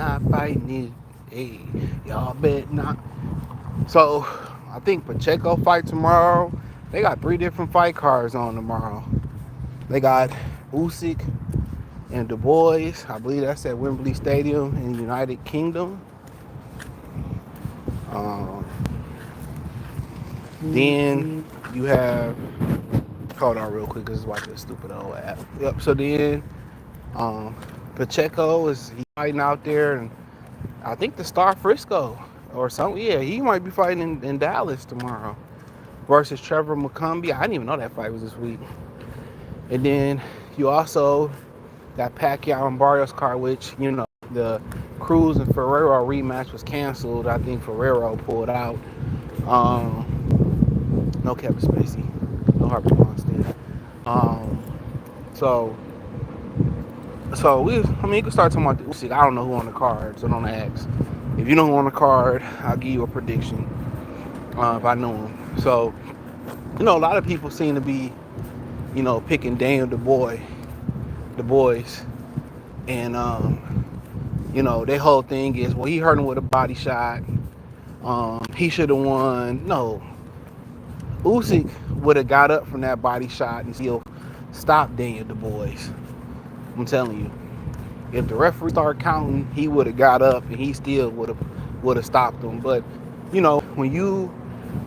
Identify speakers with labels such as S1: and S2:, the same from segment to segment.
S1: not fighting it. Hey, y'all bet not. So I think Pacheco fight tomorrow. They got 3 different fight cards on tomorrow. They got Usyk and Dubois. I believe that's at Wembley Stadium in the United Kingdom. Um, then you have, hold on real quick, because it's watching a stupid old app. Yep. So then Pacheco is fighting out there, and I think the Star Frisco or something. Yeah, he might be fighting in Dallas tomorrow versus Trevor McCumbee. I didn't even know that fight was this week. And then you also got Pacquiao and Barrios card, which, the Cruz and Ferrero rematch was canceled. I think Ferrero pulled out. No Kevin Spacey, no Harvey Weinstein. So you can start talking about the Usyk. I don't know who on the card, so don't ask. If you know who on the card, I'll give you a prediction if I know him. So, a lot of people seem to be, picking Daniel Dubois, and their whole thing is, well, he hurt him with a body shot. He should have won. No, Usyk would have got up from that body shot and still stopped Daniel Dubois. I'm telling you, if the referee started counting, he would have got up and he still would have stopped him. But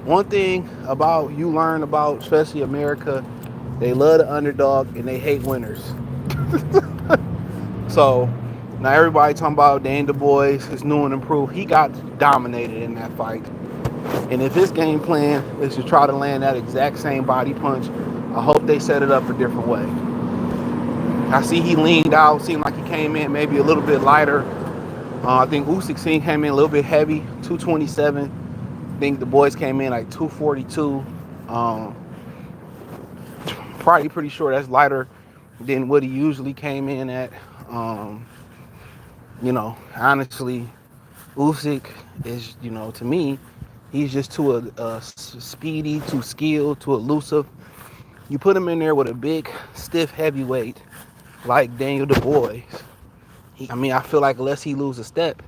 S1: one thing about you learn about, especially America, they love the underdog and they hate winners. So now everybody talking about Daniel Dubois is new and improved. He got dominated in that fight. And if his game plan is to try to land that exact same body punch, I hope they set it up a different way. I see he leaned out, seemed like he came in maybe a little bit lighter. I think Usyk came in a little bit heavy, 227. I think the boys came in like 242. Probably pretty sure that's lighter than what he usually came in at. Honestly, Usyk is, to me, he's just too speedy, too skilled, too elusive. You put him in there with a big, stiff heavyweight like Daniel Dubois. I feel like unless he loses a step,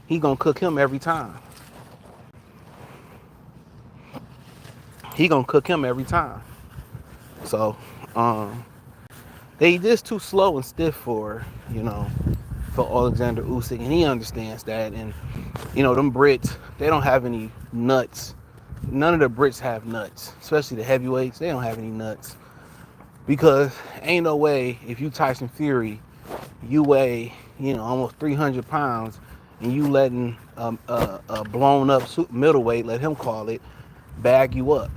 S1: he gonna cook him every time. So, they just too slow and stiff for Alexander Usyk, and he understands that. And them Brits, they don't have any nuts. None of the Brits have nuts, especially the heavyweights. They don't have any nuts, because ain't no way if you Tyson Fury, you weigh almost 300 pounds, and you letting a blown up middleweight, let him call it, bag you up.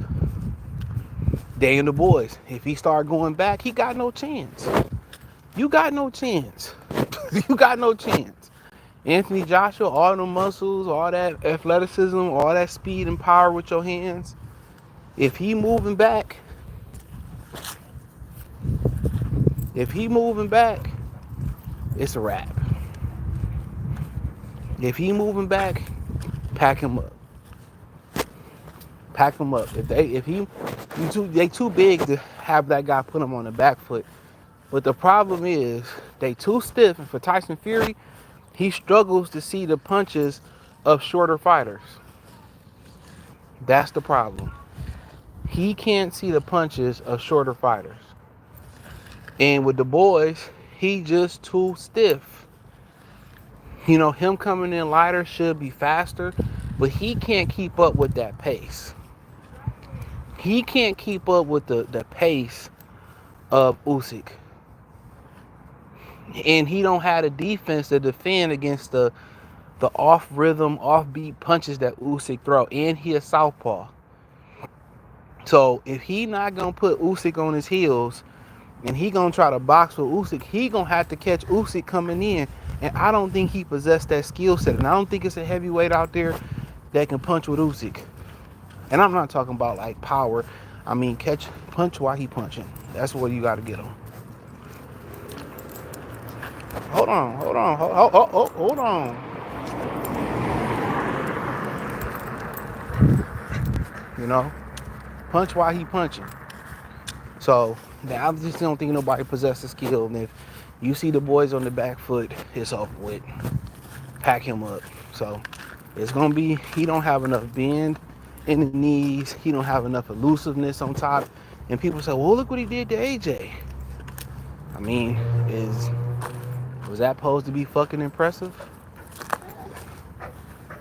S1: Daniel Dubois, if he start going back, he got no chance. You got no chance. You got no chance. Anthony Joshua, all the muscles, all that athleticism, all that speed and power with your hands. If he moving back, it's a wrap. If he moving back, pack him up. They too big to have that guy put him on the back foot. But the problem is they too stiff, and for Tyson Fury, he struggles to see the punches of shorter fighters. That's the problem. He can't see the punches of shorter fighters. And with the boys, he just too stiff. Him coming in lighter should be faster, but he can't keep up with that pace. He can't keep up with the pace of Usyk. And he don't have the defense to defend against the off-rhythm, off-beat punches that Usyk throw. And he a southpaw. So if he not going to put Usyk on his heels, and he going to try to box with Usyk, he going to have to catch Usyk coming in. And I don't think he possessed that skill set. And I don't think it's a heavyweight out there that can punch with Usyk. And I'm not talking about like power. I mean, punch while he punching. That's what you got to get him. Hold on. Punch while he punching. So now I just don't think nobody possesses skill. And if you see the boys on the back foot, it's over with. pack him up. So it's gonna be, he don't have enough bend in the knees. He don't have enough elusiveness on top. And people say, well, look what he did to AJ. I mean, was that supposed to be fucking impressive?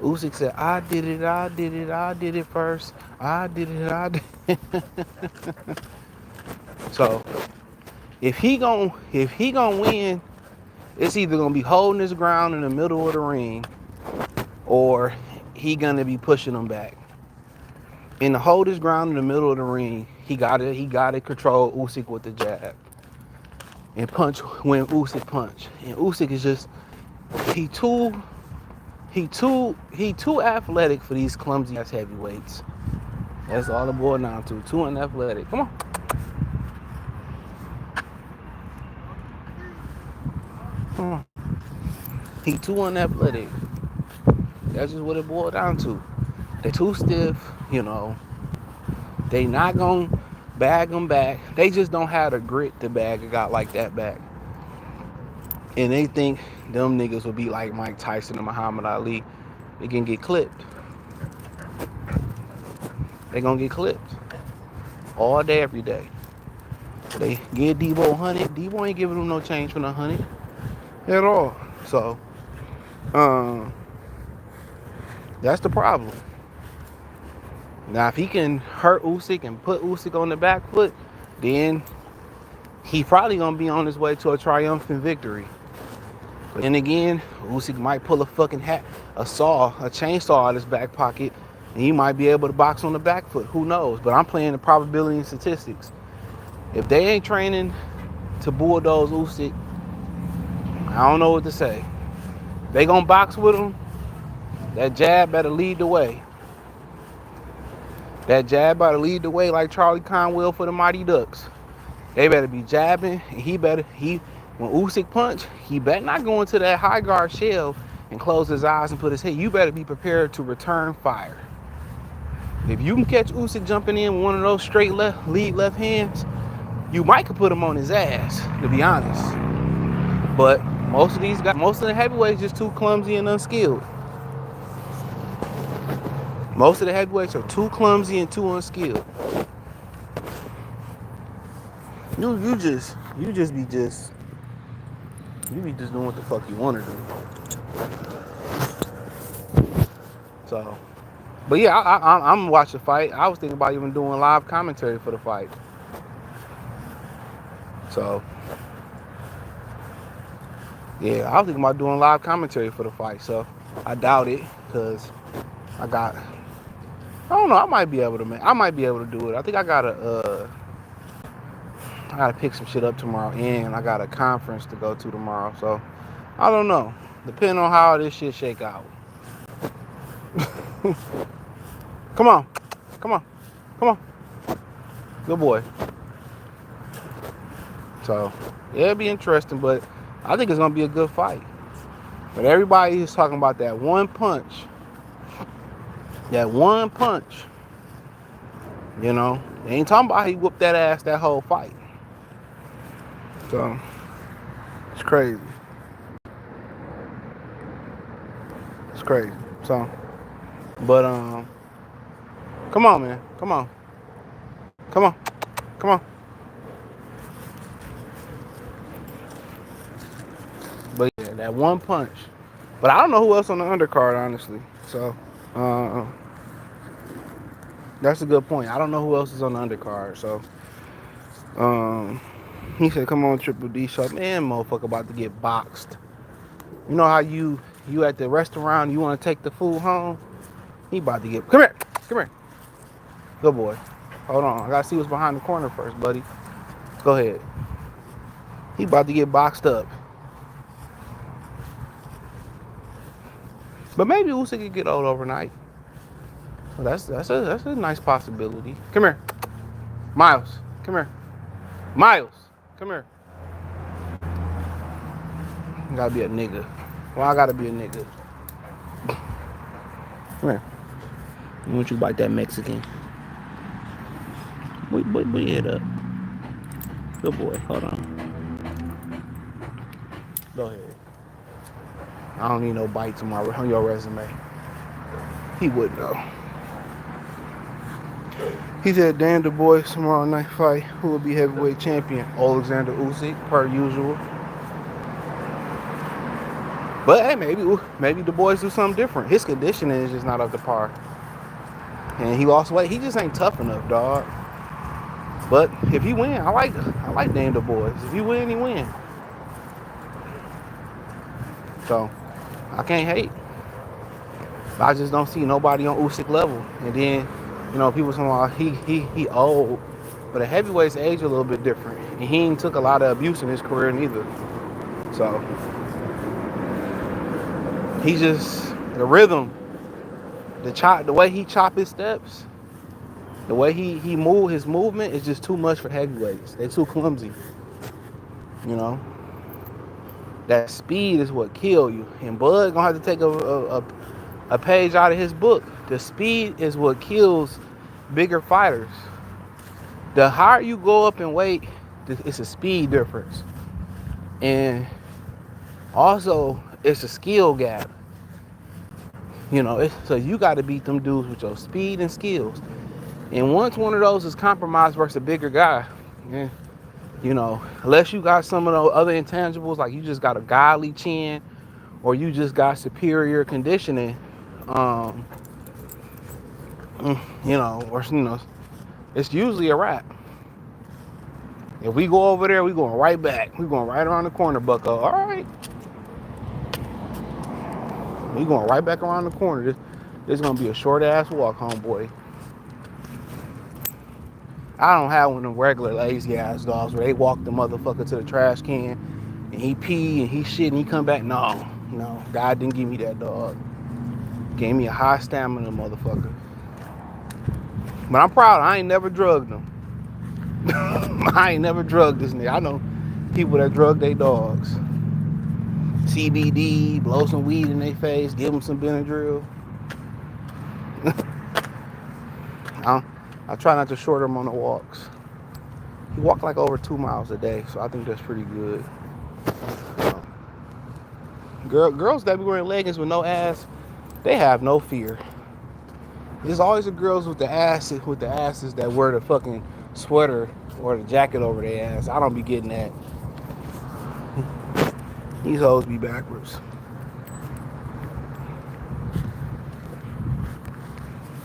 S1: Usyk said, I did it first. I did it. So if he gonna win, it's either gonna be holding his ground in the middle of the ring, or he gonna be pushing him back. And to hold his ground in the middle of the ring, he gotta control Usyk with the jab and punch when Usyk punch. And Usyk is just, he too athletic for these clumsy ass heavyweights. That's all it boils down to. Too unathletic. Come on. Come on. He too unathletic. That's just what it boils down to. They're too stiff, you know. They not gonna bag them back. They just don't have the grit to bag a guy like that back. And they think them niggas will be like Mike Tyson and Muhammad Ali. They can get clipped. They gonna get clipped all day, every day. They give Debo 100. Debo ain't giving them no change for no 100 at all. So, that's the problem. Now, if he can hurt Usyk and put Usyk on the back foot, then he probably gonna be on his way to a triumphant victory. But then again, Usyk might pull a fucking a chainsaw out of his back pocket, and he might be able to box on the back foot. Who knows? But I'm playing the probability and statistics. If they ain't training to bulldoze Usyk, I don't know what to say. They gonna box with him. That jab better lead the way. That jab better lead the way like Charlie Conwell for the Mighty Ducks. They better be jabbing, and when Usyk punch, he better not go into that high guard shell and close his eyes and put his head. You better be prepared to return fire. If you can catch Usyk jumping in with one of those straight lead left hands, you might could put him on his ass, to be honest. But most of the heavyweights just too clumsy and unskilled. Most of the heavyweights are too clumsy and too unskilled. You be just doing what the fuck you want to do. So, but yeah, I'm gonna watch the fight. I was thinking about even doing live commentary for the fight. So, yeah, I was thinking about doing live commentary for the fight. So, I doubt it, because I don't know. I might be able to do it. I think I gotta pick some shit up tomorrow, and I got a conference to go to tomorrow. So I don't know. Depending on how this shit shake out. Come on. Good boy. So yeah, it'll be interesting, but I think it's gonna be a good fight. But everybody is talking about that one punch. That one punch. You know, they ain't talking about how he whooped that ass that whole fight. So it's crazy. It's crazy. So, but come on, man. Come on. But yeah, that one punch. But I don't know who else on the undercard, honestly. So, that's a good point. I don't know who else is on the undercard. So, he said, "Come on, Triple D." So, man, motherfucker, about to get boxed. You know how you at the restaurant, you want to take the food home? He about to get. Come here. Good boy. Hold on, I gotta see what's behind the corner first, buddy. Go ahead. He about to get boxed up. But maybe Usyk could get old overnight. Well, that's a nice possibility. Come here, Miles. Come here, Miles. Come here. You gotta be a nigga. Well, I gotta be a nigga. Come here. I want you to bite that Mexican. Put your head up. Good boy. Hold on. Go ahead. I don't need no bites on your resume. He wouldn't though. He said Dan Dubois tomorrow night fight. Who will be heavyweight champion? Alexander Usyk, per usual. But hey, maybe Dubois do something different. His conditioning is just not up to par. And he lost weight. He just ain't tough enough, dog. But if he win, I like Dan Dubois. If he win, he win. So I can't hate. I just don't see nobody on Usyk level. And then, people talking about he old, but the heavyweights age a little bit different. And he ain't took a lot of abuse in his career neither. So he just the rhythm, the way he chop his steps, the way he move his movement is just too much for heavyweights. They're too clumsy. That speed is what kill you. And Bud gonna have to take a page out of his book. The speed is what kills bigger fighters. The higher you go up in weight, it's a speed difference. And also, it's a skill gap. So you got to beat them dudes with your speed and skills. And once one of those is compromised versus a bigger guy, unless you got some of those other intangibles, like you just got a godly chin or you just got superior conditioning, it's usually a wrap. If we go over there, we going right back. We going right around the corner, bucko. All right. We going right back around the corner. This is going to be a short-ass walk, homeboy. I don't have one of them regular lazy-ass dogs where they walk the motherfucker to the trash can and he pee and he shit and he come back. No. God didn't give me that dog. Gave me a high stamina motherfucker. But I'm proud. I ain't never drugged him. I ain't never drugged this nigga. I know people that drug their dogs. CBD, blow some weed in their face, give them some Benadryl. I try not to short him on the walks. He walk like over 2 miles a day, so I think that's pretty good. Girls that be wearing leggings with no ass, they have no fear. There's always the girls with the asses that wear the fucking sweater or the jacket over their ass. I don't be getting that. These hoes be backwards.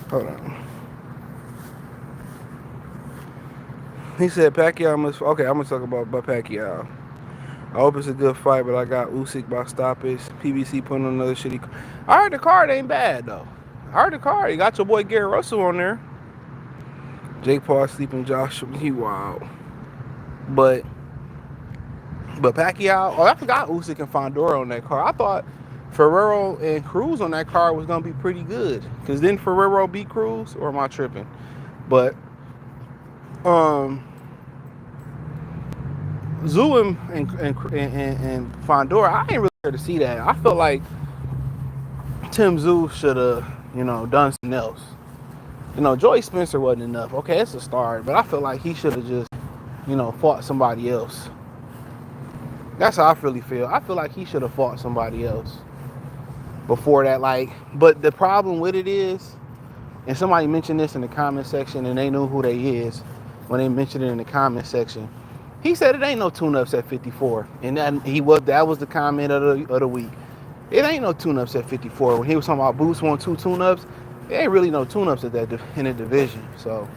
S1: Hold on. He said Pacquiao must. Okay, I'm gonna talk about Pacquiao. I hope it's a good fight, but I got Usyk by stoppage. PBC putting on another shitty. I heard the card ain't bad though. I heard the card. You got your boy Gary Russell on there. Jake Paul sleeping Joshua. He wild. But Pacquiao. Oh, I forgot Usyk and Fundora on that card. I thought Ferrero and Cruz on that card was gonna be pretty good. Cause didn't Ferrero beat Cruz, or am I tripping? But Tszyu and Fundora, I ain't really care to see that. I felt like Tim Tszyu should have, done something else. Joey Spencer wasn't enough. Okay, it's a start, but I feel like he should have just, fought somebody else. That's how I really feel. I feel like he should have fought somebody else before that. But the problem with it is, and somebody mentioned this in the comment section, and they knew who they is when they mentioned it in the comment section. He said it ain't no tune-ups at 54, and that was the comment of the week. It ain't no tune-ups at 54. When he was talking about Boots want 2 tune-ups, there ain't really no tune-ups in the division. So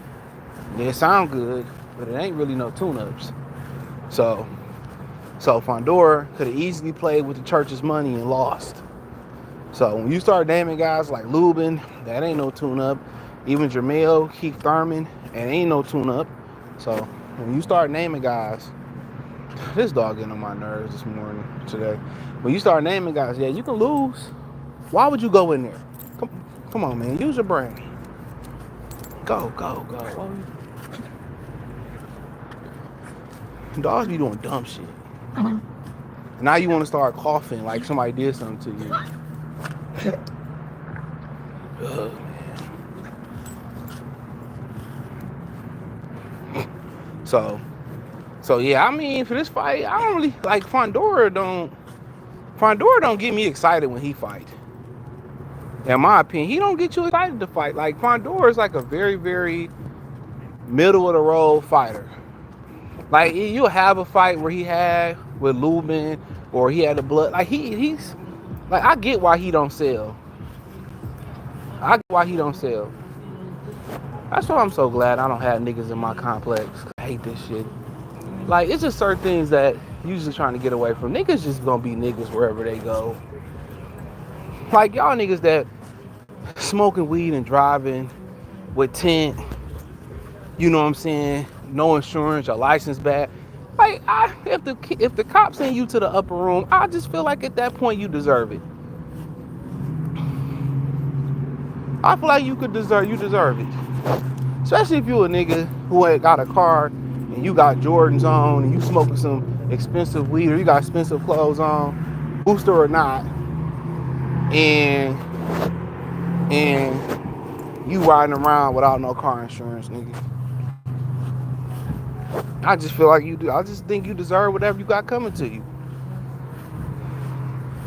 S1: it sound good, but it ain't really no tune-ups. So Fundora could have easily played with the church's money and lost. So when you start naming guys like Lubin, that ain't no tune-up. Even Jermell, Keith Thurman, it ain't no tune-up. So when you start naming guys, this dog getting on my nerves today. When you start naming guys, yeah, you can lose. Why would you go in there? Come on, man. Use your brain. Go. Dogs be doing dumb shit. Now you want to start coughing like somebody did something to you. Ugh, man. So yeah, I mean, for this fight, I don't really like Fundora. Fundora don't get me excited when he fight. In my opinion, he don't get you excited to fight. Like Fundora is like a very, very middle of the road fighter. Like you'll have a fight where he had with Lubin or he had the blood. Like he's like I get why he don't sell. I get why he don't sell. That's why I'm so glad I don't have niggas in my complex. I hate this shit. Like it's just certain things that usually trying to get away from. Niggas just gonna be niggas wherever they go. Like y'all niggas that smoking weed and driving with tent, you know what I'm saying? No insurance, your license bad. Like if the cops send you to the upper room, I just feel like at that point you deserve it. I feel like you deserve it. Especially if you a nigga who ain't got a car and you got Jordans on and you smoking some expensive weed or you got expensive clothes on, booster or not, and you riding around without no car insurance, nigga. I just feel like you do. I just think you deserve whatever you got coming to you.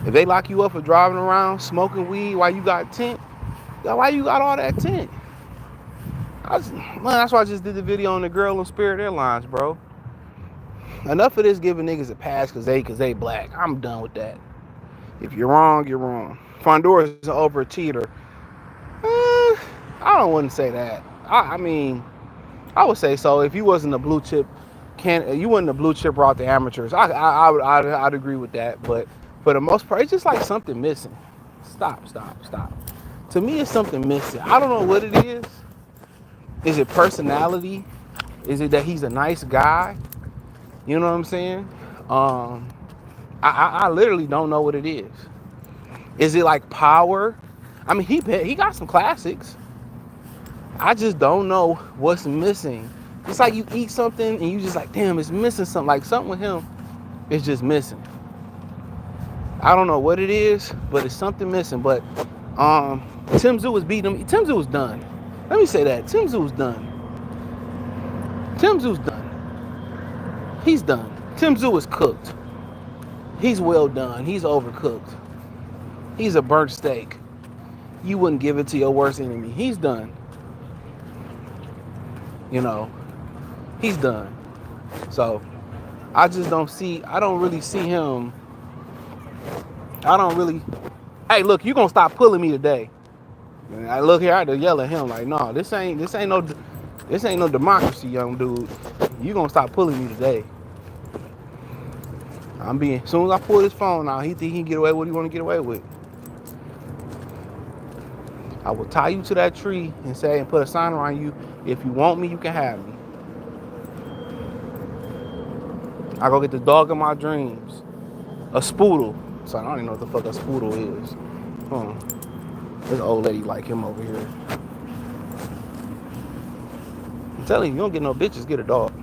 S1: If they lock you up for driving around smoking weed while you got tent, why you got all that tent? That's why I just did the video on the girl on Spirit Airlines, bro. Enough of this giving niggas a pass because they black. I'm done with that. If you're wrong, you're wrong. Fundora is an overachiever. I don't want to say that. I mean, I would say so. If you wasn't a blue chip, you wasn't a blue chip route to amateurs. I'd agree with that. But for the most part, it's just like something missing. Stop. To me, it's something missing. I don't know what it is. Is it personality? Is it that he's a nice guy? You know what I'm saying? I literally don't know what it is. Is it like power? I mean, he got some classics. I just don't know what's missing. It's like you eat something and you just like, damn, it's missing something. Like something with him is just missing. I don't know what it is, but it's something missing. But Tszyu was beating him. Tszyu was done. Let me say that. Tszyu done. He's done. Tszyu is cooked. He's well done. He's overcooked. He's a burnt steak. You wouldn't give it to your worst enemy. He's done. You know, he's done. So I don't really see him. Hey, look, you gonna stop pulling me today. And I look here, I had to yell at him like, no, this ain't no democracy, young dude. You gonna stop pulling me today. As soon as I pull this phone out, he think he can get away with what he want to get away with. I will tie you to that tree and put a sign around you. If you want me, you can have me. I go get the dog of my dreams. A spoodle. So I don't even know what the fuck a spoodle is. There's an old lady like him over here. I'm telling you don't get no bitches, get a dog.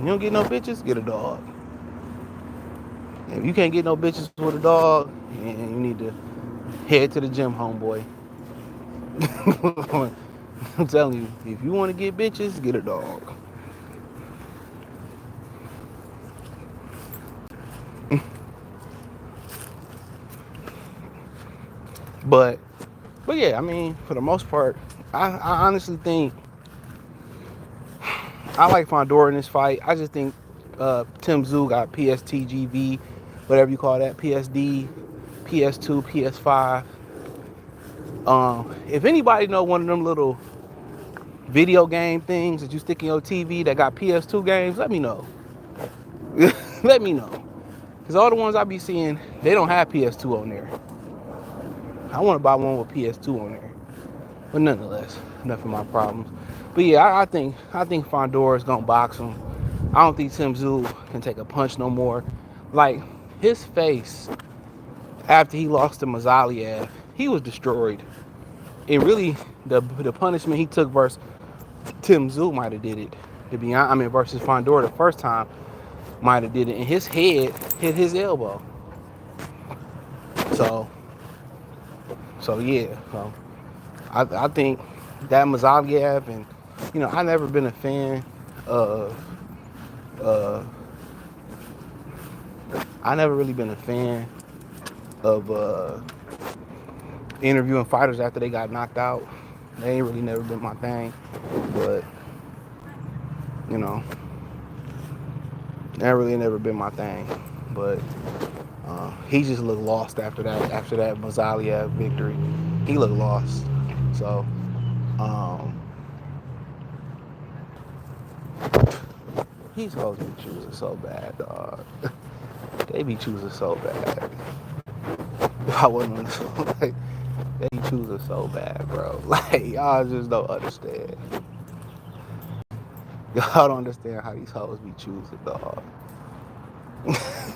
S1: You don't get no bitches, get a dog. If you can't get no bitches with a dog, you need to head to the gym, homeboy. I'm telling you, if you want to get bitches, get a dog. But yeah, I mean, for the most part, I honestly think I like Fundora in this fight. I just think Tszyu got PSTGV, whatever you call that, PSD, PS2, PS5. If anybody know one of them little video game things that you stick in your TV that got PS2 games, let me know. Let me know. Because all the ones I be seeing, they don't have PS2 on there. I want to buy one with PS2 on there. But nonetheless, enough of my problems. But yeah, I think Fundora is going to box him. I don't think Tszyu can take a punch no more. Like, his face, after he lost to Mazaliev, he was destroyed. It really, the punishment he took versus Tszyu might have did it. Versus Fundora the first time might have did it. And his head hit his elbow. So yeah. So I think that Mazaliev, and I never been a fan of I never really been a fan of interviewing fighters after they got knocked out. They ain't really never been my thing. But, you know, never been my thing. But he just looked lost after that Mazaliev victory. He looked lost. So, he's supposed to be choosing so bad, dog. They be choosing so bad. If I wasn't on this, like, they be choosing so bad, bro. Like, y'all just don't understand. Y'all don't understand how these hoes be choosing, dog.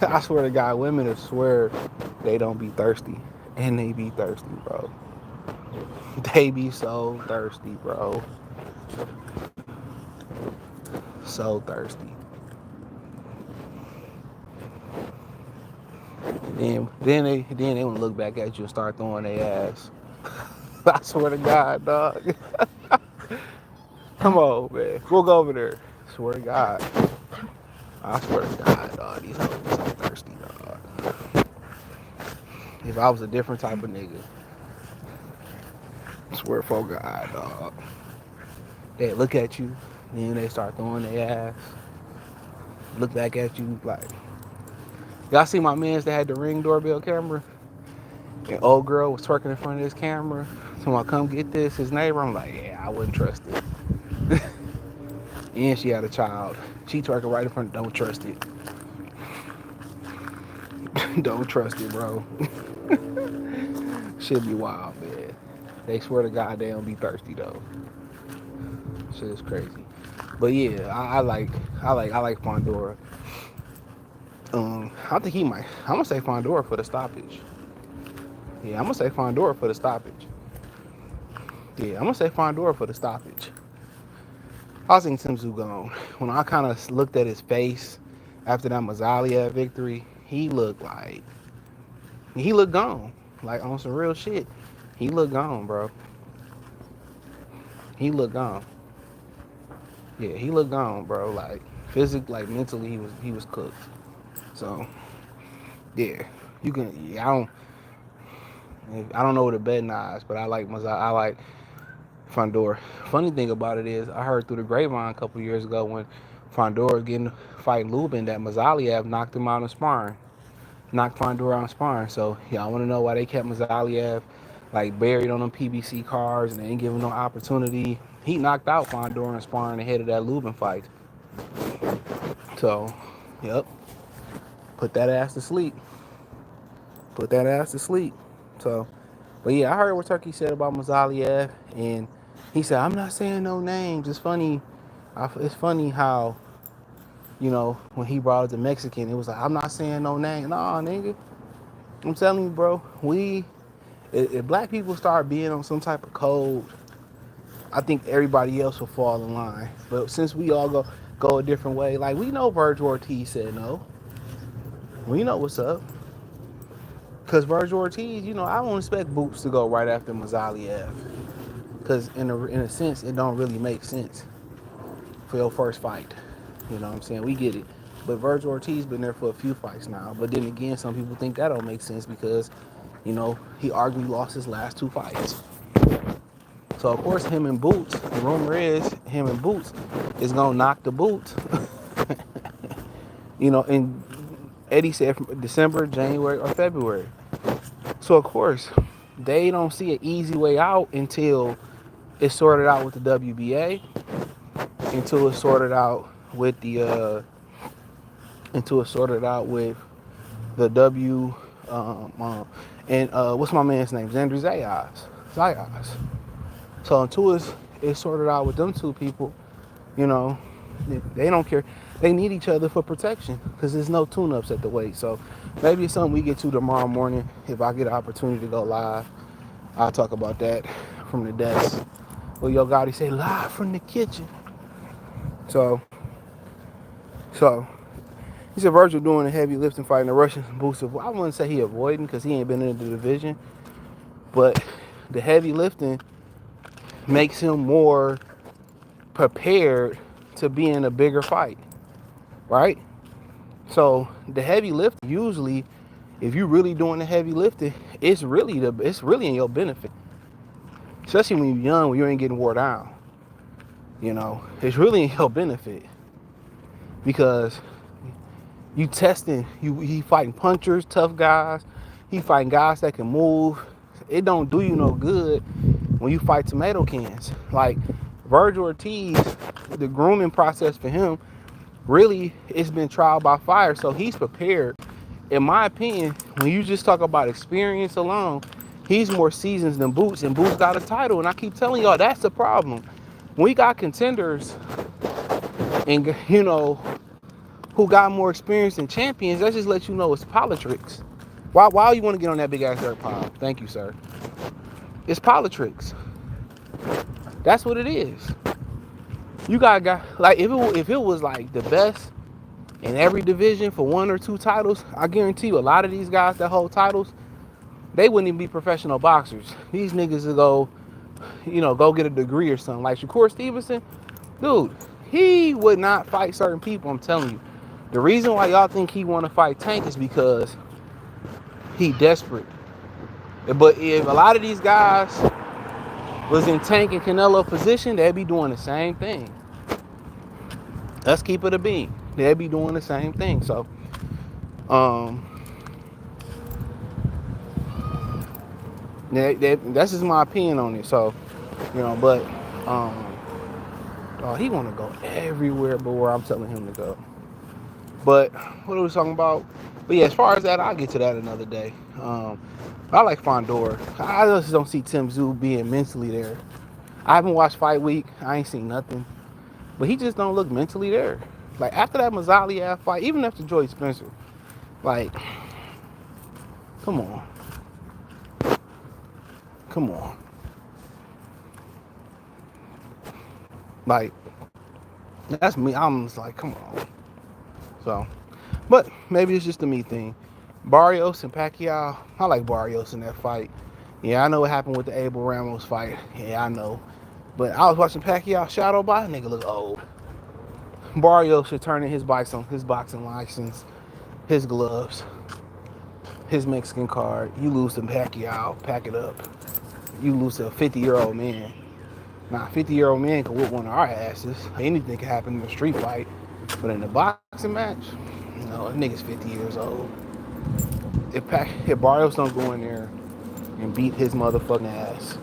S1: I swear to God, women will swear they don't be thirsty. And they be thirsty, bro. They be so thirsty, bro. So thirsty. Then they want to look back at you and start throwing their ass. I swear to God, dog. Come on, man. We'll go over there. Swear to God. I swear to God, dog. These hoes be so thirsty, dog. If I was a different type of nigga, I swear for God, dog. They look at you, then they start throwing their ass. Look back at you like, y'all see my mans that had the Ring doorbell camera? And old girl was twerking in front of this camera. So I come get this, his neighbor. I'm like, yeah, I wouldn't trust it. And she had a child. She twerking right in front. Don't trust it. Don't trust it, bro. Shit be wild, man. They swear to God they don't be thirsty though. Shit is crazy. But yeah, I like Fundora. I think he might. I'm gonna say Fundora for the stoppage. Yeah, I'm gonna say Fundora for the stoppage. Yeah, I'm gonna say Fundora for the stoppage. I was thinking Tszyu gone. When I kind of looked at his face after that Mazaliev victory, he looked gone. Like on some real shit. He looked gone, bro. He looked gone. Yeah, he looked gone, bro. Like physically, like mentally, he was cooked. So yeah, you can. Yeah, I don't know what the betting odds, but I like Fundora. Funny thing about it is, I heard through the grapevine a couple years ago when Fundora was getting fighting Lubin that Mazaliev knocked him out in sparring, knocked Fundora out in sparring. So yeah, I want to know why they kept Mazaliev like buried on them PBC cards and they didn't give him no opportunity. He knocked out Fundora in sparring ahead of that Lubin fight. So, yep, put that ass to sleep. Put that ass to sleep. So, but yeah, I heard what Turkey said about Mazaliev, and he said, I'm not saying no names. It's funny. It's funny how, when he brought up the Mexican, it was like, I'm not saying no name. Nah, nigga. I'm telling you, bro, if black people start being on some type of code, I think everybody else will fall in line. But since we all go a different way, like we know Virgil Ortiz said no. We know what's up. Because Virgil Ortiz, I don't expect Boots to go right after Mazaliev. Because in a sense, it don't really make sense for your first fight. You know what I'm saying? We get it. But Virgil Ortiz been there for a few fights now. But then again, some people think that don't make sense because, he arguably lost his last two fights. So, of course, him and Boots, the rumor is him and Boots is going to knock the Boots. And Eddie said from December, January, or February. So, of course, they don't see an easy way out until it's sorted out with the WBA, until it's sorted out with the W, and what's my man's name? Xander Zayas. So until it's sorted out with them two people, they don't care. They need each other for protection because there's no tune-ups at the weight. So maybe it's something we get to tomorrow morning. If I get an opportunity to go live, I'll talk about that from the desk. Well, Yo Gotti say live from the kitchen. So he said Virgil doing a heavy lifting fight in the Russian boost. I wouldn't say he avoiding because he ain't been in the division, but the heavy lifting makes him more prepared to be in a bigger fight, right? So the heavy lifting, usually, if you're really doing the heavy lifting, it's really in your benefit. Especially when you're young, when you ain't getting wore down. It's really in your benefit because you testing, he fighting punchers, tough guys. He fighting guys that can move. It don't do you no good when you fight tomato cans. Like Virgil Ortiz, the grooming process for him, really, it's been trial by fire. So he's prepared. In my opinion, when you just talk about experience alone, he's more seasoned than Boots, and Boots got a title. And I keep telling y'all, that's the problem. We got contenders and, who got more experience than champions. That just lets you know it's politics. Why you want to get on that big ass dirt pile? Thank you, sir. It's politics. That's what it is. You got a guy, like, if it was like the best in every division for 1 or 2 titles, I guarantee you a lot of these guys that hold titles, they wouldn't even be professional boxers. These niggas would go get a degree or something. Like Shakur Stevenson, dude, he would not fight certain people, I'm telling you. The reason why y'all think he want to fight Tank is because he desperate. But if a lot of these guys was in Tank and Canelo position, they'd be doing the same thing. Let's keep it a beam. They'd be doing the same thing. So, that's just my opinion on it. So, but he want to go everywhere but where I'm telling him to go. But what are we talking about? But yeah, as far as that, I'll get to that another day. I like Fundora. I just don't see Tim Tszyu being mentally there. I haven't watched Fight Week. I ain't seen nothing. But he just don't look mentally there. Like, after that Mazzaglia fight, even after Joy Spencer, like, come on. Come on. Like, that's me. I'm just like, come on. So, but maybe it's just a me thing. Barrios and Pacquiao, I like Barrios in that fight. Yeah, I know what happened with the Abel Ramos fight. Yeah, I know. But I was watching Pacquiao shadow box. Nigga look old. Barrios should turn in his boxing license, his gloves, his Mexican card. You lose to Pacquiao, pack it up. You lose to a 50-year-old man. Now, a 50-year-old man can whoop one of our asses. Anything can happen in a street fight. But in a boxing match, that nigga's 50 years old. If Barrios don't go in there and beat his motherfucking ass,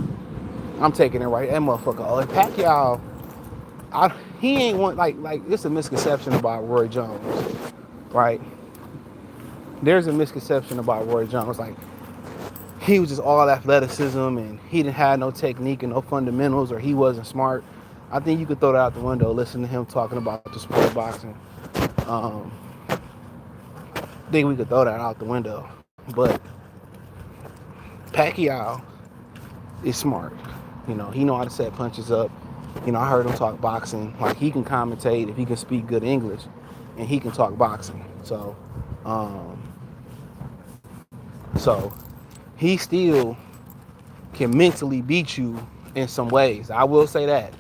S1: I'm taking it right. That motherfucker. Oh, and Pacquiao, he ain't one, like, it's a misconception about Roy Jones, right? There's a misconception about Roy Jones. Like, he was just all athleticism and he didn't have no technique and no fundamentals, or he wasn't smart. I think you could throw that out the window, listen to him talking about the sport of boxing. I think we could throw that out the window. But Pacquiao is smart. He know how to set punches up. I heard him talk boxing. Like, he can commentate if he can speak good English, and he can talk boxing. So he still can mentally beat you in some ways. I will say that.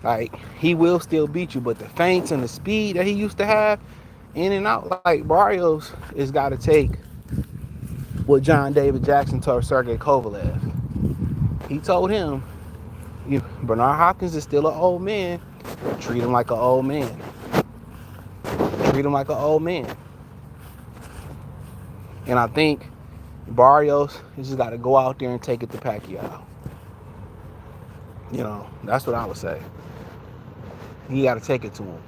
S1: Like, he will still beat you, but the feints and the speed that he used to have in and out, like Barrios has got to take what John David Jackson told Sergey Kovalev. He told him, Bernard Hopkins is still an old man. Treat him like an old man. Treat him like an old man. And I think Barrios has just got to go out there and take it to Pacquiao. That's what I would say. You got to take it to him.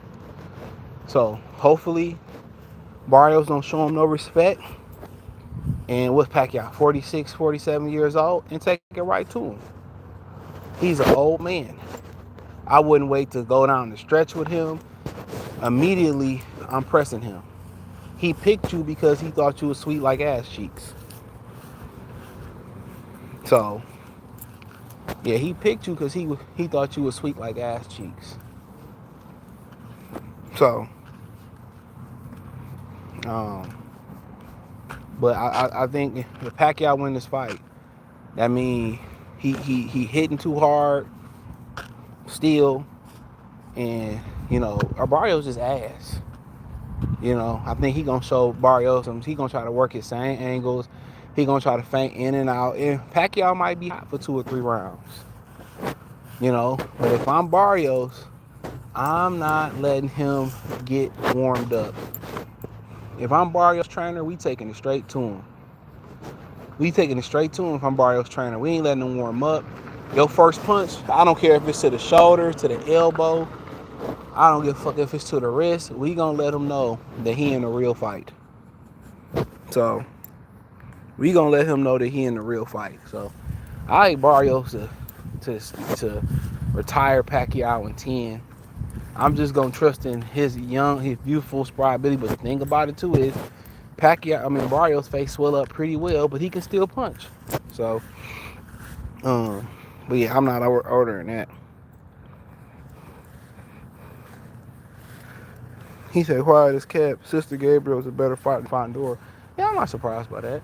S1: So hopefully Barrios don't show him no respect. And what's Pacquiao, 46, 47 years old, and take it right to him. He's an old man. I wouldn't wait to go down the stretch with him. Immediately, I'm pressing him. He picked you because he thought you was sweet like ass cheeks. So, yeah, he picked you because he thought you was sweet like ass cheeks. So, but I think if Pacquiao win this fight, that means he hitting too hard still, and Barrios is ass. You know, I think he gonna show Barrios some. He gonna try to work his same angles. He gonna try to feint in and out. And Pacquiao might be hot for 2 or 3 rounds. You know, but if I'm Barrios, I'm not letting him get warmed up. If I'm Barrios' trainer, we taking it straight to him. We taking it straight to him if I'm Barrios' trainer. We ain't letting him warm up. Your first punch, I don't care if it's to the shoulder, to the elbow. I don't give a fuck if it's to the wrist. We gonna let him know that he in a real fight. So we gonna let him know that he in the real fight. So I ain't Barrios to retire Pacquiao in 10. I'm just gonna trust in his youthful spry ability. But the thing about it too is Barrios' face swell up pretty well, but he can still punch. So, but yeah, I'm not ordering that. He said, "Quiet as kept. Sister Gabriel is a better fight than Fundora." Yeah, I'm not surprised by that.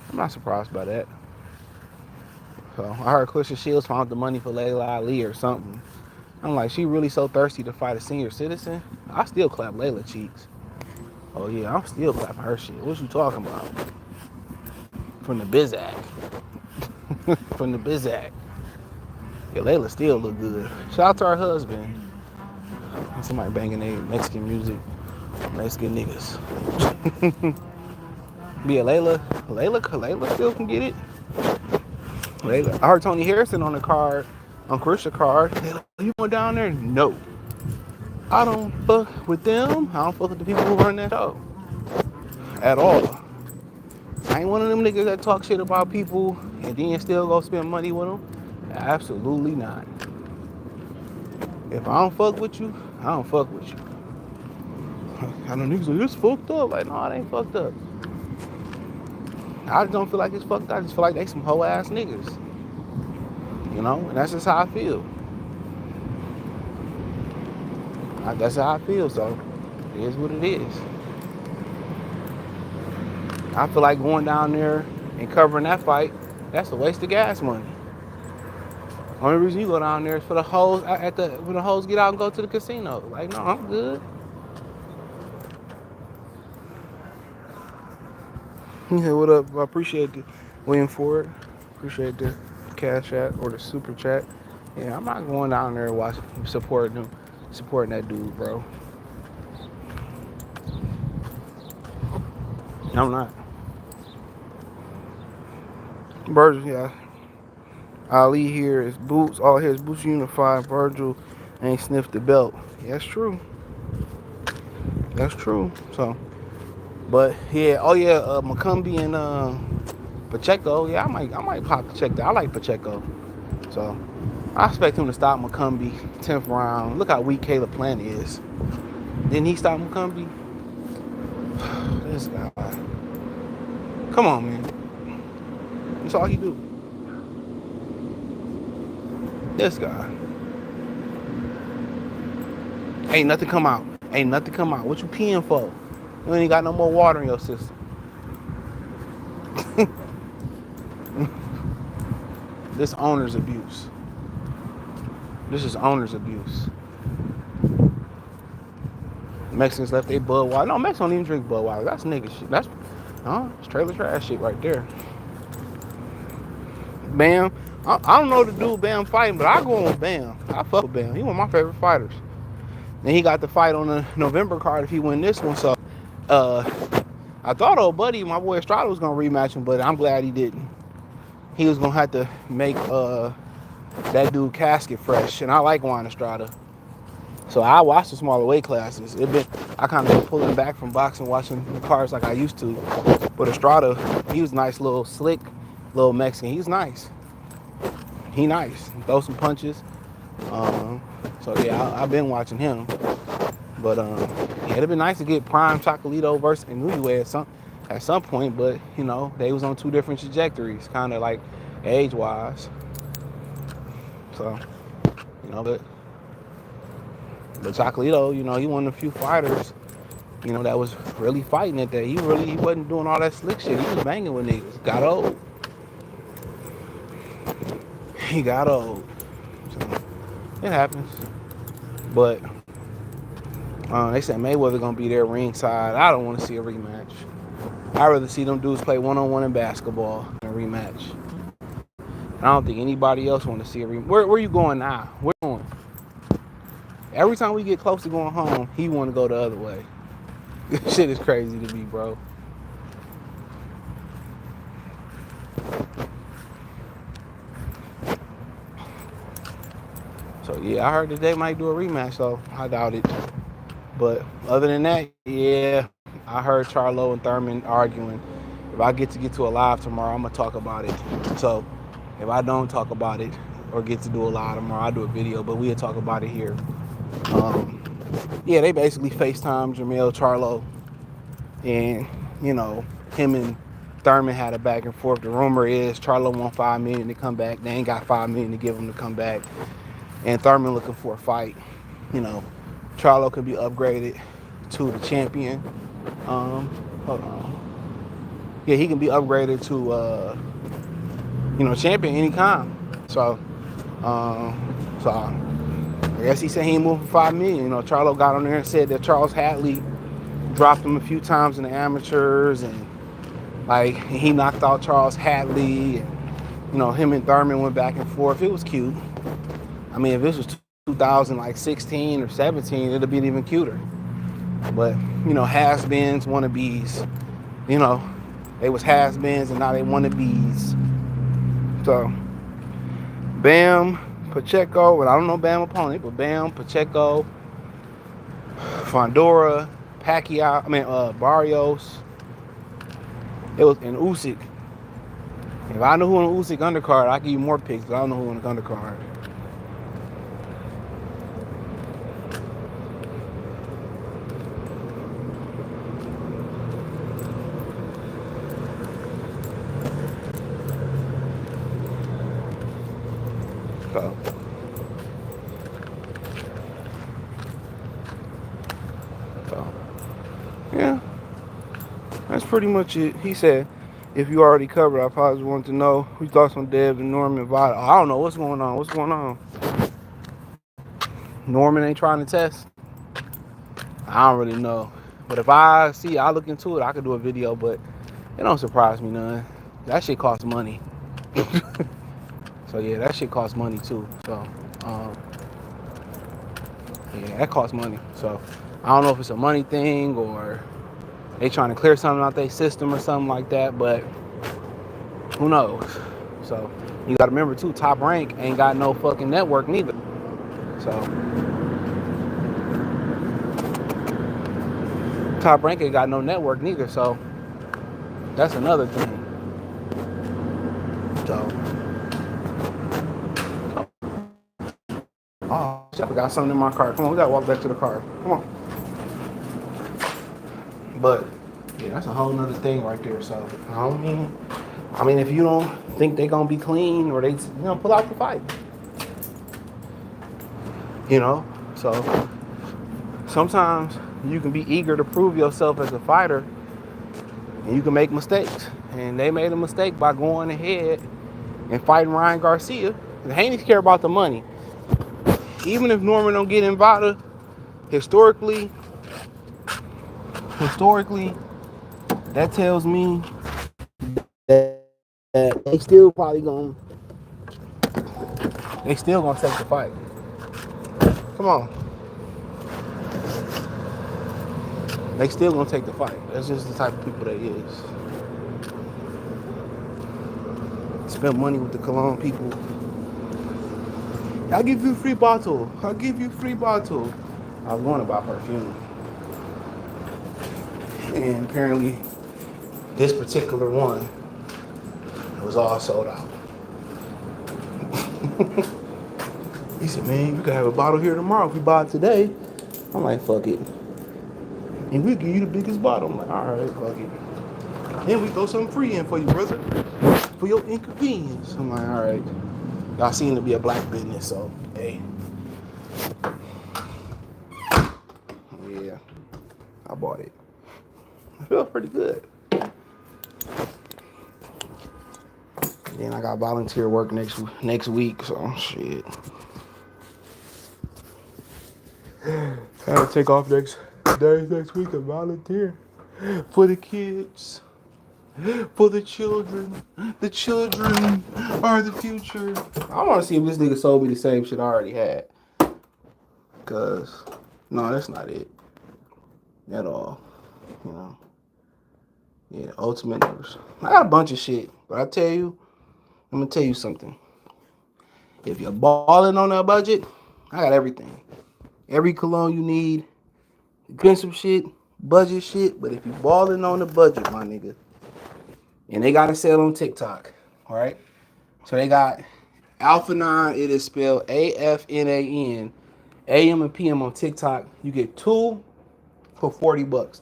S1: I'm not surprised by that. So I heard Clarissa Shields found the money for Layla Ali or something. I'm like, she really so thirsty to fight a senior citizen? I still clap Layla cheeks. Oh yeah, I'm still clapping her shit. What you talking about? From the Bizak. From the Bizak. Yeah, Layla still look good. Shout out to her husband. Somebody banging their Mexican music. Mexican niggas. But yeah, Layla still can get it. Layla. I heard Tony Harrison on the card, on Carissa card. Layla, you going down there? No. I don't fuck with them. I don't fuck with the people who run that show. At all. I ain't one of them niggas that talk shit about people and then still go spend money with them. Absolutely not. If I don't fuck with you, I don't fuck with you. I know niggas like, it's fucked up. Like, no, it ain't fucked up. I just don't feel like it's fucked up. I just feel like they some hoe ass niggas. You know, and that's just how I feel. That's how I feel, so it is what it is. I feel like going down there and covering that fight, that's a waste of gas money. Only reason you go down there is for the hoes when the hoes get out and go to the casino. Like, no, I'm good. He said, what up? I appreciate the William Ford. Appreciate the cash app or the super chat. Yeah, I'm not going down there and supporting that dude, bro. I'm not. Virgil, yeah. Ali here is boots. All I hear is boots unified. Virgil ain't sniffed the belt. Yeah, that's true. That's true. So, but yeah, McCumbee and Pacheco. Yeah, I might pop Pacheco. I like Pacheco. So I expect him to stop McCumbee 10th round. Look how weak Caleb Plant is. Didn't he stop McCumbee? This guy. Come on, man. That's all he do. This guy. Ain't nothing come out. Ain't nothing come out. What you peeing for? You ain't got no more water in your system. This owner's abuse. This is owner's abuse. Mexicans left their Budweiser. No, Mexicans don't even drink Budweiser. That's nigga shit. It's trailer trash shit right there. Bam. I don't know the dude Bam fighting, but I go on with Bam. I fuck with Bam. He one of my favorite fighters. And he got the fight on the November card if he win this one. So I thought old buddy, my boy Estrada, was gonna rematch him, but I'm glad he didn't. He was gonna have to make that dude casket fresh, and I like Juan Estrada. So I watched the smaller weight classes. I kind of been pulling back from boxing, watching the cards like I used to. But Estrada, he was nice, little slick, little Mexican. He's nice. He nice. Throw some punches. So yeah, I've been watching him. But yeah, it'd been nice to get Prime Chocolito versus Newlywed at some point. But you know, they was on two different trajectories, kind of like age-wise. So you know, but Chocolito, you know, he one of the few fighters, you know, that was really fighting at that. He wasn't doing all that slick shit. He was banging with niggas. Got old. He got old. So it happens. But They said Mayweather gonna be there ringside. I don't want to see a rematch. I'd rather see them dudes play one-on-one in basketball than a rematch. I don't think anybody else want to see a rematch. Where you going now? Where you going? Every time we get close to going home, he want to go the other way. This shit is crazy to me, bro. So yeah, I heard that they might do a rematch though. I doubt it. But other than that, yeah, I heard Charlo and Thurman arguing. If I get to a live tomorrow, I'm gonna talk about it. So if I don't talk about it or get to do a live tomorrow, I'll do a video. But we'll talk about it here. Yeah, they basically FaceTime Jamel Charlo, and you know him and Thurman had a back and forth. The rumor is Charlo want $5 million to come back. They ain't got $5 million to give him to come back, and Thurman looking for a fight. You know, Charlo could be upgraded to the champion. Hold on. Yeah, he can be upgraded to champion anytime. So I guess he said he ain't moving for $5 million. You know, Charlo got on there and said that Charles Hadley dropped him a few times in the amateurs, and like he knocked out Charles Hadley, and him and Thurman went back and forth. It was cute. I mean, if this was 2016 or 17, it'd be even cuter. But has-beens, wannabes, they was has-beens and now they wannabes. So Bam, Pacheco, and I don't know Bam opponent, but Bam, Pacheco, Fundora, Pacquiao, Barrios. It was in Usyk. If I knew who on the Usyk undercard, I'd give you more picks, but I don't know who on the undercard. So, yeah, that's pretty much it. He said, if you already covered, I probably want to know who thoughts on Deb and Norman Vada. I don't know what's going on. What's going on? Norman ain't trying to test. I don't really know. But if I look into it, I could do a video, but it don't surprise me none. That shit costs money. So yeah, that shit costs money too. So yeah, that costs money. So I don't know if it's a money thing or they trying to clear something out their system or something like that, but who knows? So you gotta remember too, Top Rank ain't got no fucking network neither. So Top Rank ain't got no network neither, so that's another thing. So oh, I forgot something in my car. Come on, we gotta walk back to the car. Come on. But yeah, that's a whole nother thing right there. So I mean, if you don't think they gonna be clean or they pull out the fight. So sometimes you can be eager to prove yourself as a fighter and you can make mistakes. And they made a mistake by going ahead and fighting Ryan Garcia. The Haney's care about the money. Even if Norman don't get invited, historically, that tells me that they still gonna take the fight. Come on. They still gonna take the fight. That's just the type of people they is. Spend money with the Cologne people. I'll give you a free bottle. I was going to buy perfume. And apparently, this particular one was all sold out. He said, man, you can have a bottle here tomorrow if you buy it today. I'm like, fuck it. And we'll give you the biggest bottle. I'm like, all right, fuck it. Then we throw something free in for you, brother. For your inconvenience. I'm like, all right. Y'all seem to be a black business, so, hey. Yeah, I bought it. It feels pretty good. Then I got volunteer work next week, so shit. I gotta take off next week and volunteer for the kids, for the children. The children are the future. I want to see if this nigga sold me the same shit I already had. Cause no, that's not it at all. You know. Yeah, ultimate numbers. I got a bunch of shit, but I'm gonna tell you something. If you're balling on that budget, I got everything. Every cologne you need, expensive shit, budget shit. But if you're balling on the budget, my nigga, and they got a sale on TikTok, all right? So they got Alpha 9. It is spelled AFNAN. AM and PM on TikTok. You get 2 for $40.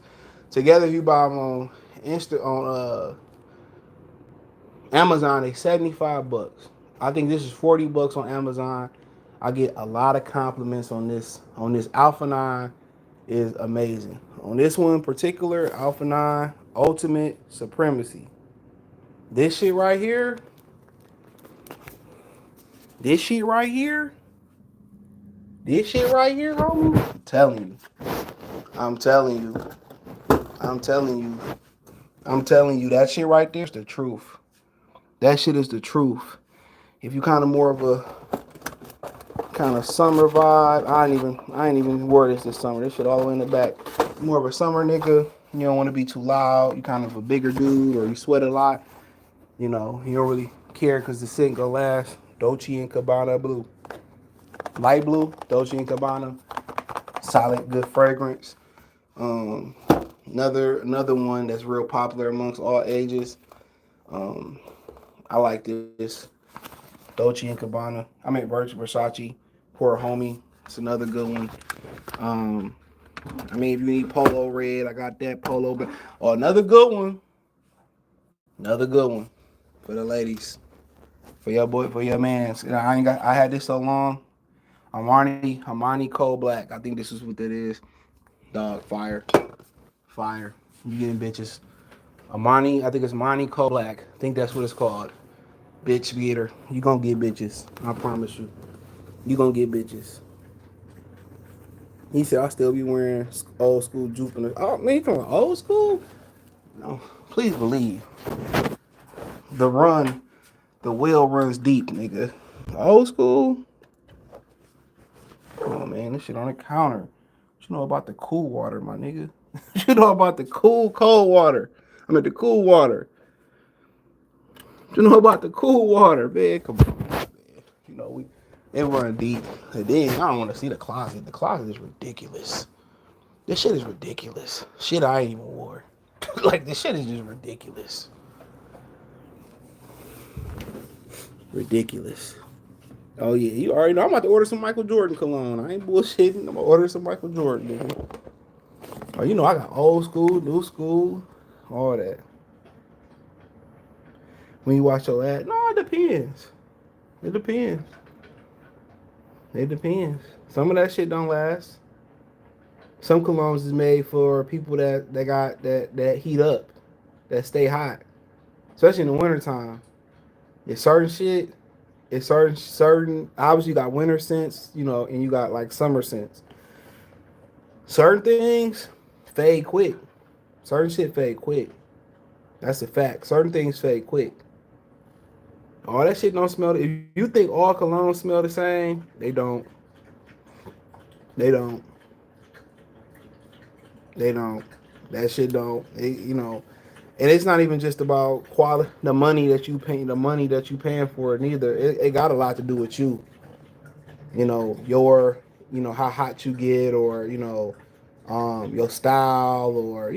S1: Together, if you buy them on Amazon, they $75. I think this is $40 on Amazon. I get a lot of compliments on this. On this Alpha 9 is amazing. On this one in particular, Alpha 9 Ultimate Supremacy. This shit right here. This shit right here. This shit right here, homie. I'm telling you. I'm telling you. I'm telling you. I'm telling you. That shit right there is the truth. That shit is the truth. If you kind of more of a kind of summer vibe, I ain't even wore this summer. This shit all the way in the back. More of a summer nigga. You don't want to be too loud. You kind of a bigger dude, or you sweat a lot. You know, you don't really care because the scent gonna last. Dolce & Gabbana blue. Light blue, Dolce & Gabbana. Solid, good fragrance. Another one that's real popular amongst all ages. I like this. Dolce & Gabbana. I mean Versace. Poor Homie. It's another good one. I mean, if you need polo red, I got that polo. Oh, another good one. Another good one for the ladies. For your boy, for your mans. I had this so long. Armani Cold Black. I think this is what that is. Dog, fire. Fire. You getting bitches. Armani, I think it's Armani Cold Black. I think that's what it's called. Bitch beater. You gonna get bitches. I promise you. You gonna get bitches. He said I'll still be wearing old school Jupiter. Oh, man, you from old school? No. Please believe. The well runs deep, nigga. Old school? Come on, man. This shit on the counter. What you know about the cool water, my nigga? What you know about the cold water? I mean, the cool water. What you know about the cool water, man? Come on, man. You know, it run deep. And then, I don't want to see the closet. The closet is ridiculous. This shit is ridiculous. Shit I ain't even wore. Like, this shit is just ridiculous. Ridiculous. Oh, yeah. You already know. I'm about to order some Michael Jordan cologne. I ain't bullshitting. I'm going to order some Michael Jordan, nigga. Oh, you know, I got old school, new school, all that. When you watch your ad, no, it depends. It depends. It depends. Some of that shit don't last. Some colognes is made for people that heat up, that stay hot, especially in the wintertime. It's certain shit. It's certain. Obviously, you got winter scents, you know, and you got like summer scents. Certain things fade quick. Certain shit fade quick. That's a fact. Certain things fade quick. All that shit don't smell. If you think all colognes smell the same, they don't. They don't. They don't. That shit don't. You know, and it's not even just about quality. The money that you paying for it. Neither. It got a lot to do with you. You know, how hot you get, or your style, or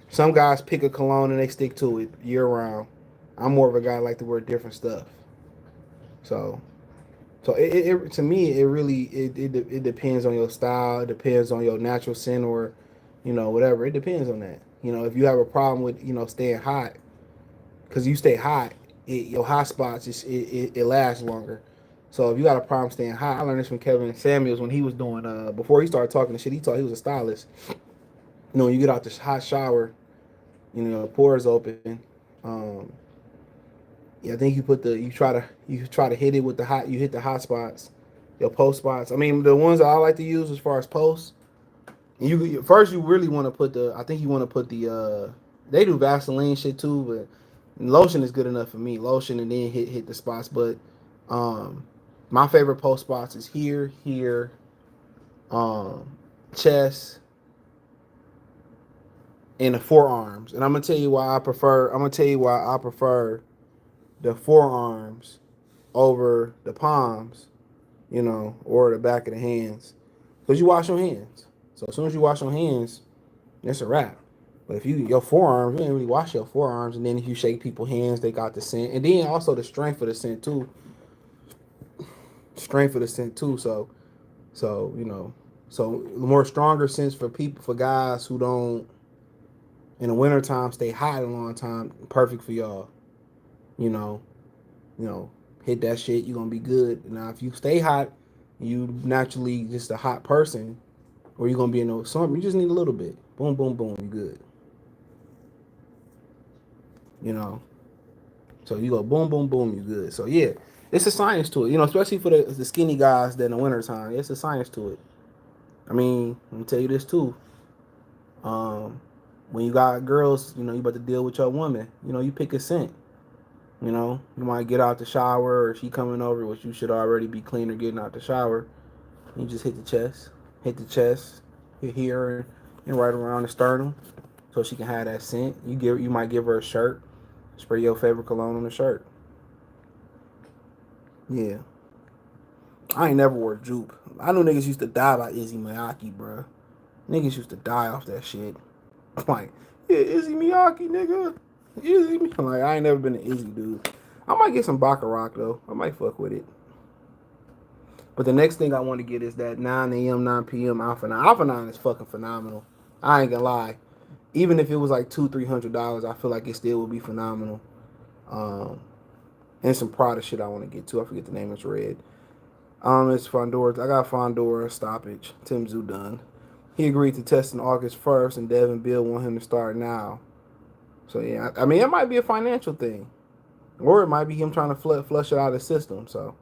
S1: some guys pick a cologne and they stick to it year round. I'm more of a guy that like to wear different stuff. So it to me it really it depends on your style. It depends on your natural scent, or whatever. It depends on that. If you have a problem with staying hot, because you stay hot, your hot spots it lasts longer. So if you got a problem staying hot, I learned this from Kevin Samuels when he was doing before he started talking the shit. He was a stylist. When you get out this hot shower, pores open. I think you try to hit it with you hit the hot spots, your post spots. I mean, the ones that I like to use as far as posts. You first you really want to put the. I think you want to put the. They do Vaseline shit too, but lotion is good enough for me. Lotion and then hit the spots. But um, my favorite post spots is here, um, chest, and the forearms. And I'm gonna tell you why I prefer. I'm gonna tell you why I prefer the forearms over the palms, or the back of the hands. Because you wash your hands. So as soon as you wash your hands, that's a wrap. But if your forearms, you didn't really wash your forearms, and then if you shake people's hands, they got the scent. And then also the strength of the scent too. Strength of the scent too. So more stronger scents for people, for guys who don't in the wintertime stay hot a long time, perfect for y'all. You know, hit that shit, you're gonna be good. Now if you stay hot, you naturally just a hot person, or you're gonna be in the summer, you just need a little bit. Boom, boom, boom, you good. You know. So you go boom, boom, boom, you good. So yeah, it's a science to it. Especially for the skinny guys that in the wintertime. It's a science to it. I mean, let me tell you this too. Um, when you got girls, you about to deal with your woman, you pick a scent. You might get out the shower, or she coming over, which you should already be clean or getting out the shower. You just hit the chest, hit here, and right around the sternum, so she can have that scent. You might give her a shirt, spray your favorite cologne on the shirt. Yeah, I ain't never wore jupe. I know niggas used to die by Izzy Miyake, bro. Niggas used to die off that shit. I'm like, yeah, Izzy Miyake, nigga. Izzy Miyake. Like, I ain't never been an Izzy dude. I might get some Baccarat though. I might fuck with it. But the next thing I want to get is that 9 a.m., 9 p.m. Alpha 9. Alpha 9 is fucking phenomenal. I ain't gonna lie. Even if it was like $200-$300, I feel like it still would be phenomenal. Um, and some Prada shit I want to get to. I forget the name. It's red. It's Fundora. I got Fundora stoppage. Tim Tszyu done. He agreed to test in August 1st, and Devin Bill want him to start now. So yeah, I mean, it might be a financial thing, or it might be him trying to flush it out of the system. So,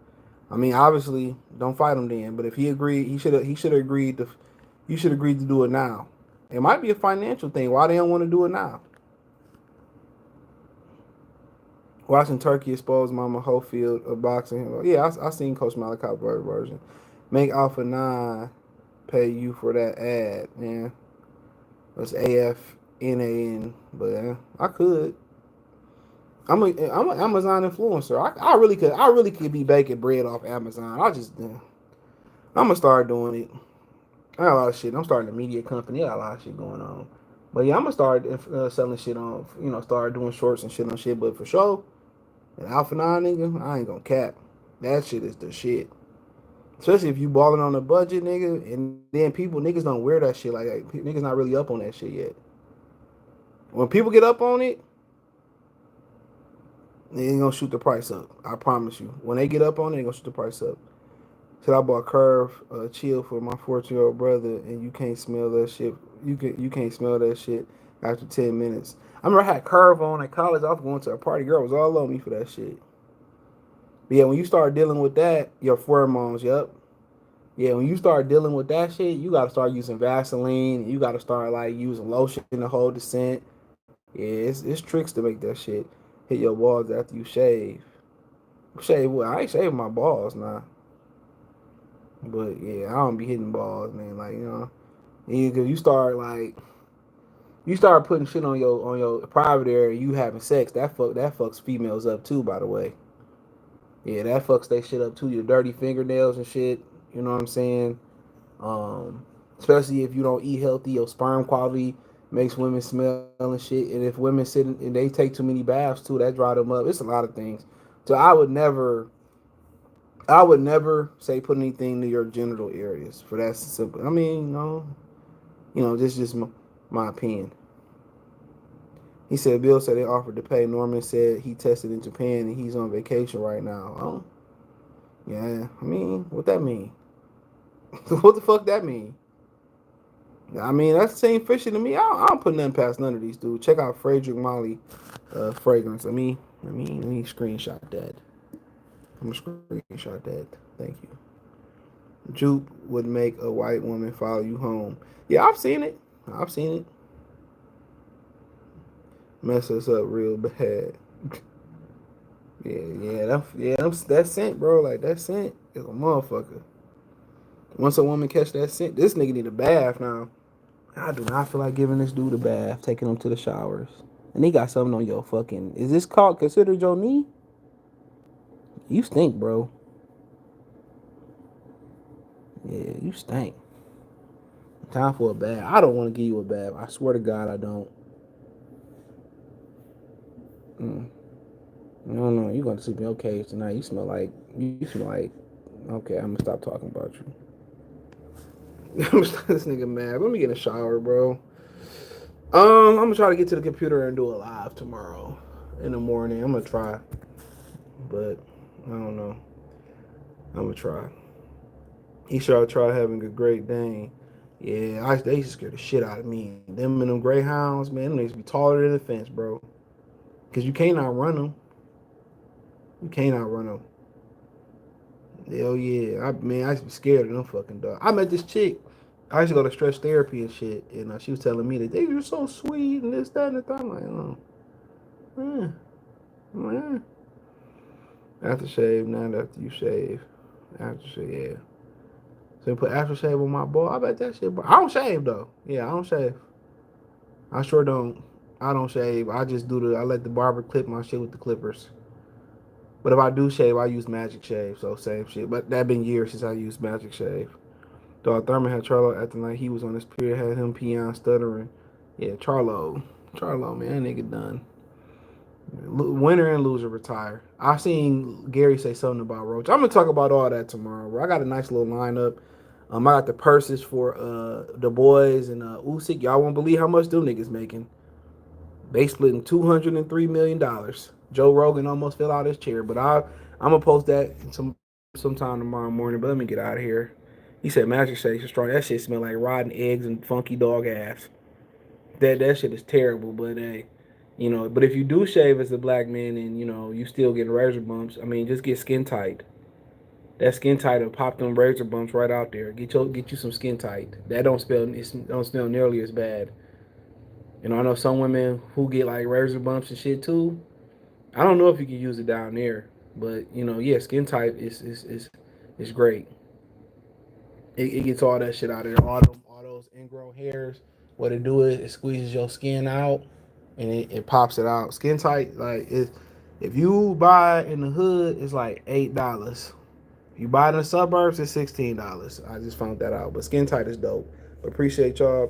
S1: I mean, obviously, don't fight him then. But if he agreed, he should have agreed to. You should agree to do it now. It might be a financial thing. Why they don't want to do it now? Watching Turkey expose Mama Holyfield of boxing. Yeah, I seen Coach Malachi Bird version. Make Alpha 9 pay you for that ad, man. It's AFNAN, but I could. I'm an Amazon influencer. I really could be baking bread off Amazon. I'm gonna start doing it. I got a lot of shit. I'm starting a media company. I got a lot of shit going on. But yeah, I'm gonna start selling shit on. Start doing shorts and shit on shit. But for sure, an Alpha 9 nigga, I ain't gonna cap. That shit is the shit. Especially if you balling on a budget, nigga, and then niggas don't wear that shit like that. Niggas not really up on that shit yet. When people get up on it, they ain't gonna shoot the price up. I promise you. When they get up on it, they gonna shoot the price up. Said I bought Curve chill for my 14-year-old brother, and you can't smell that shit. You can't smell that shit after 10 minutes. I remember I had Curve on at college. I was going to a party. Girl was all on me for that shit. But yeah, when you start dealing with that, your pheromones, yep. Yeah, when you start dealing with that shit, you gotta start using Vaseline. You gotta start like using lotion to hold the scent. Yeah, it's tricks to make that shit hit your balls after you shave. Shave what? I ain't shaving my balls now. But yeah, I don't be hitting balls, man. Like, you start putting shit on your private area, you having sex, that fucks females up too, by the way. Yeah, that fucks that shit up too. Your dirty fingernails and shit. You know what I'm saying? Especially if you don't eat healthy, your sperm quality makes women smell and shit. And if women sit and they take too many baths too, that dry them up. It's a lot of things. So I would never say put anything to your genital areas for that simple. I mean, this is just my opinion. He said Bill said they offered to pay. Norman said he tested in Japan and he's on vacation right now. Oh, yeah. I mean, what that mean? What the fuck that mean? I mean, that's the same fishing to me. I don't put nothing past none of these dudes. Check out Frederick Molly fragrance. Let me screenshot that. I'm gonna screenshot that. Thank you. Jupe would make a white woman follow you home. Yeah, I've seen it. I've seen it. Mess us up real bad. That scent, bro. Like that scent is a motherfucker. Once a woman catch that scent, this nigga need a bath now. I do not feel like giving this dude a bath, taking him to the showers. And he got something on your fucking. Is this called considered your knee? You stink, bro. Yeah, you stink. Time for a bath. I don't want to give you a bath. I swear to God, I don't. Mm. No, you're going to sleep in your cage tonight. You smell like. You smell like. Okay, I'm gonna stop talking about you. This nigga mad. Let me get in the shower, bro. I'm gonna try to get to the computer and do it live tomorrow in the morning. I'm gonna try, but I don't know. I'm gonna try. He should try having a great day. Yeah, they used to scare the shit out of me. Them and them greyhounds, man, them niggas be taller than the fence, bro. Cause you can't outrun them. You can't outrun them. Hell yeah, I used to be scared of them fucking dogs. I met this chick. I used to go to stretch therapy and shit, and she was telling me that they were so sweet and this, that, and the thing. I'm like, oh, yeah, yeah. Aftershave, not after you shave. Aftershave, yeah. So you put aftershave on my ball. I bet that shit, bro. I don't shave though. Yeah, I don't shave. I sure don't. I don't shave. I just do I let the barber clip my shit with the clippers. But if I do shave, I use Magic Shave, so same shit. But that been years since I used Magic Shave. Dog Thurman had Charlo acting like he was on this period, had him peeing, stuttering. Yeah, Charlo, man, that nigga done. Winner and loser retire. I seen Gary say something about Roach. I'm gonna talk about all that tomorrow, bro. I got a nice little lineup. I got the purses for Dubois and Usyk. Y'all won't believe how much them niggas making. They splitting $203 million. Joe Rogan almost fell out of his chair, but I'm gonna post that sometime tomorrow morning. But let me get out of here. He said Magic Shake is strong. That shit smell like rotten eggs and funky dog ass. That shit is terrible. But hey, but if you do shave as a black man and you still getting razor bumps, I mean, just get skin tight. That skin tight will pop them razor bumps right out there. Get you some skin tight. That don't smell nearly as bad. I know some women who get like razor bumps and shit too. I don't know if you can use it down there, but yeah, skin tight is great. It gets all that shit out of there, all those ingrown hairs. What it do is it squeezes your skin out and it pops it out. Skin tight, like if you buy it in the hood, it's like $8. If you buy it in the suburbs, it's $16. I just found that out. But skin tight is dope. Appreciate y'all.